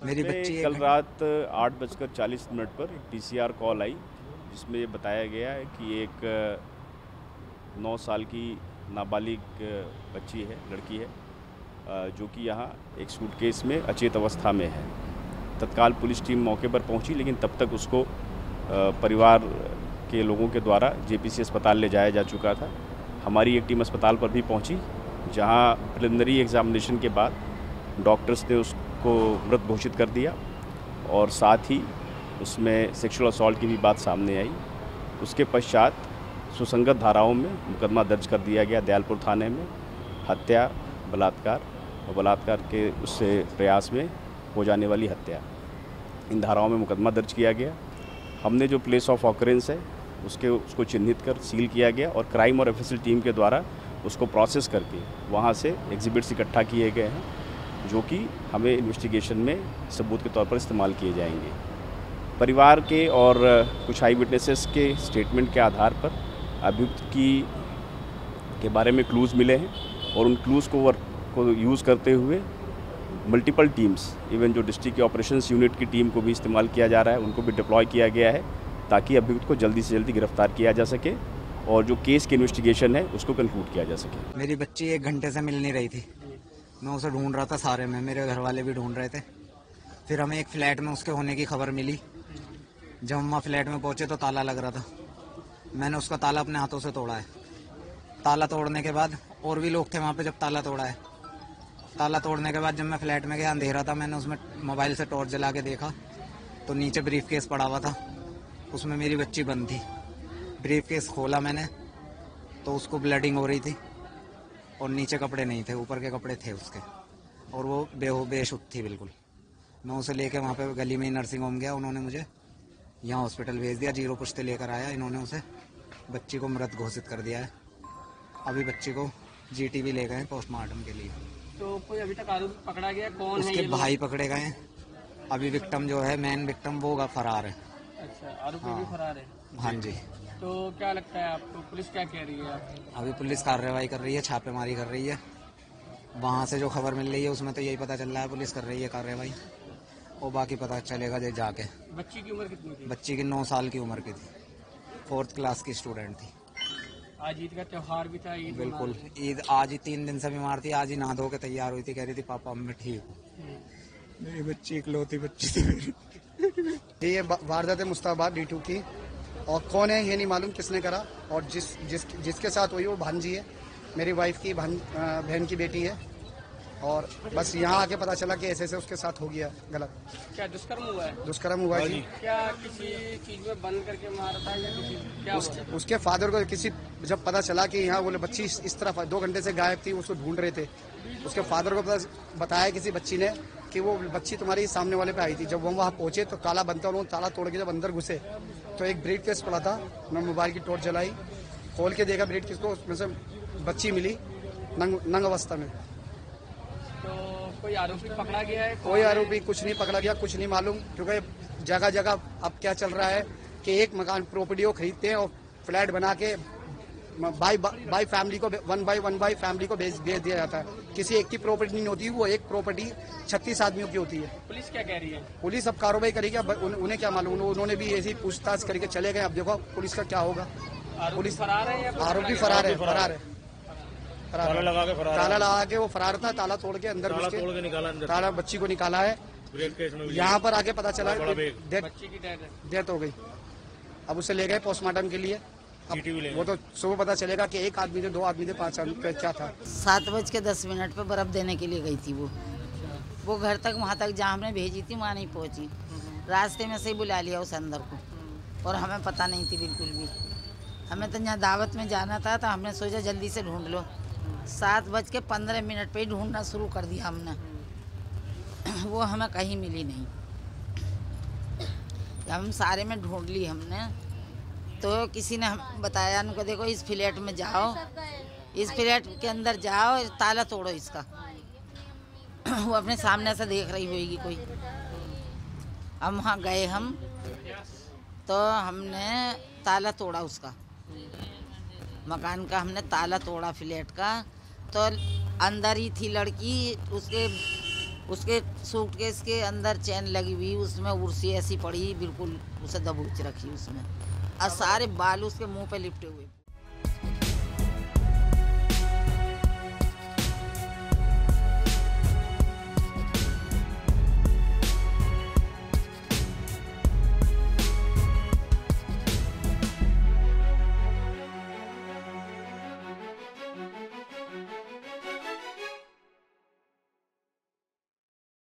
मेरी बच्ची कल रात 8:40 पर एक पीसीआर कॉल आई, जिसमें ये बताया गया है कि एक 9 साल की नाबालिग बच्ची है, लड़की है, जो कि यहाँ एक सूटकेस में अचेत अवस्था में है। तत्काल पुलिस टीम मौके पर पहुंची, लेकिन तब तक उसको परिवार के लोगों के द्वारा जेपीसी अस्पताल ले जाया जा चुका था। हमारी एक टीम अस्पताल पर भी पहुंची, जहां प्रिलिमिनरी एग्जामिनेशन के बाद डॉक्टर्स ने उसको मृत घोषित कर दिया और साथ ही उसमें सेक्सुअल असॉल्ट की भी बात सामने आई। उसके पश्चात सुसंगत धाराओं में मुकदमा दर्ज कर दिया गया दयालपुर थाने में, हत्या, बलात्कार और बलात्कार के उससे प्रयास में हो जाने वाली हत्या, इन धाराओं में मुकदमा दर्ज किया गया। हमने जो प्लेस ऑफ ऑकरेंस है उसको चिन्हित कर सील किया गया और क्राइम और एफएसएल टीम के द्वारा उसको प्रोसेस करके वहाँ से एग्जिबिट्स इकट्ठा किए गए हैं, जो कि हमें इन्वेस्टिगेशन में सबूत के तौर पर इस्तेमाल किए जाएंगे। परिवार के और कुछ आई विटनेसेस के स्टेटमेंट के आधार पर अभियुक्त के बारे में क्लूज़ मिले हैं और उन क्लूज़ को यूज़ करते हुए मल्टीपल टीम्स, इवन जो डिस्ट्रिक्ट के ऑपरेशंस यूनिट की टीम को भी इस्तेमाल किया जा रहा है, उनको भी डिप्लॉय किया गया है ताकि अभियुक्त को जल्दी से जल्दी गिरफ्तार किया जा सके और जो केस की इन्वेस्टिगेशन है उसको कंक्लूड किया जा सके। मेरी बच्ची 1 घंटे से मिल नहीं रही थी। मैं उसे ढूंढ रहा था सारे में, मेरे घर वाले भी ढूंढ रहे थे। फिर हमें एक फ्लैट में उसके होने की खबर मिली। जब हम वहाँ फ्लैट में पहुंचे तो ताला लग रहा था। मैंने उसका ताला अपने हाथों से तोड़ा है। ताला तोड़ने के बाद और भी लोग थे वहाँ पे जब ताला तोड़ा है। ताला तोड़ने के बाद जब मैं फ्लैट में गया, अंधेरा था, मैंने उसमें मोबाइल से टॉर्च जला के देखा तो नीचे ब्रीफ केस पड़ा हुआ था, उसमें मेरी बच्ची बंद थी। ब्रीफ केस खोला मैंने तो उसको ब्लडिंग हो रही थी और नीचे कपड़े नहीं थे, ऊपर के कपड़े थे उसके, और वो बेशुद्ध थी बिल्कुल। मैं उसे लेके वहाँ पे गली में ही नर्सिंग होम गया, उन्होंने मुझे यहाँ हॉस्पिटल भेज दिया। 0 पुश्ते लेकर आया, इन्होंने उसे बच्ची को मृत घोषित कर दिया है। अभी बच्ची को जीटीबी ले गए पोस्टमार्टम के लिए। तो कोई अभी तक आरोपी पकड़ा गया? कौन उसके है? भाई पकड़े गए हैं। अभी विक्टिम जो है, मेन विक्टिम, वो फरार है। अच्छा, आरोपी भी फरार है? हाँ जी। तो क्या लगता है आपको, पुलिस क्या कह रही है? अभी पुलिस कार्रवाई कर रही है, छापेमारी कर रही है। वहाँ से जो खबर मिल रही है उसमें तो यही पता चल रहा है पुलिस कर रही है कार्रवाई, और बाकी पता चलेगा जाके। बच्ची की उम्र कितनी थी? बच्ची की 9 साल की उम्र की थी, 4th क्लास की स्टूडेंट थी। आज ईद का त्योहार भी था। ईद बिल्कुल, ईद आज ही 3 दिन से बीमार थी। आज ही नहा धो के तैयार हुई थी, कह रही थी पापा मैं ठीक हूँ। मेरी बच्ची इकलौती बच्ची थी मेरी। ये वारदात मुस्ताबाद D2 की, और कौन है ये नहीं मालूम किसने करा, और जिसके साथ हुई वो भांजी है, मेरी वाइफ की बहन की बेटी है। और बस यहाँ आके पता चला कि ऐसे उसके साथ हो गया गलत। क्या दुष्कर्म हुआ है? दुष्कर्म हुआ जी। क्या किसी चीज में बंद करके मारा था या क्या उसके फादर को जब पता चला कि यहाँ वो बच्ची इस तरफ 2 घंटे से गायब थी, उसको ढूंढ रहे थे, उसके फादर को बताया किसी बच्ची ने कि वो बच्ची तुम्हारी सामने वाले पे आई थी। जब वो वहाँ पहुंचे तो ताला बंद था, उन्होंने ताला तोड़ के जब अंदर घुसे तो एक ब्रीफ केस पड़ा था। मैं मोबाइल की टॉर्च जलाई, खोल के देखा ब्रीफ केस को, उसमें से बच्ची मिली नंग अवस्था में। तो कोई आरोपी पकड़ा गया है? कोई आरोपी कुछ नहीं पकड़ा गया, कुछ नहीं मालूम, क्योंकि जगह जगह अब क्या चल रहा है कि एक मकान प्रॉपर्टी को खरीदते हैं और फ्लैट बना के बाई फैमिली को वन बाई फैमिली को भेज दिया जाता है। किसी एक की प्रॉपर्टी नहीं होती, वो एक प्रॉपर्टी 36 आदमियों की होती है। पुलिस क्या कह रही है? पुलिस अब कार्रवाई करेगी। अब उन्हें क्या मालूम, उन्होंने भी ऐसी पूछताछ करके चले गए। अब देखो पुलिस का क्या होगा। पुलिस फरार है या आरोपी फरार है? ताला लगा के वो फरार था, ताला तोड़ के अंदर घुस के निकाला, ताला बच्ची को निकाला है। यहाँ पर आके पता चला बच्ची की डेथ हो गई। अब उसे ले गए पोस्टमार्टम के लिए। वो तो सुबह पता चलेगा कि 1 आदमी थे, 2 आदमी थे, 5 आदमी, क्या था। 7:10 पे बर्फ देने के लिए गई थी वो घर तक, वहाँ तक जहाँ हमने भेजी थी वहाँ नहीं पहुँची। रास्ते में से ही बुला लिया उस अंदर को, और हमें पता नहीं थी बिल्कुल भी। हमें तो यहाँ दावत में जाना था तो हमने सोचा जल्दी से ढूंढ लो। 7:15 पे ही ढूंढना शुरू कर दिया हमने। वो हमें कहीं मिली नहीं। जब हम सारे में ढूंढ ली हमने तो किसी ने हम बताया उनको, देखो इस फ्लैट में जाओ, इस फ्लैट के अंदर जाओ, ताला तोड़ो इसका। वो अपने सामने से देख रही होगी कोई। हम वहाँ गए हम तो हमने ताला तोड़ा उसका। मकान का हमने ताला तोड़ा फ्लैट का, तो अंदर ही थी लड़की, उसके सूटकेस के अंदर चैन लगी हुई, उसमें उर्सी ऐसी पड़ी बिल्कुल, उसे दबोच रखी उसमें, और सारे बाल उसके मुंह पे लिपटे हुए।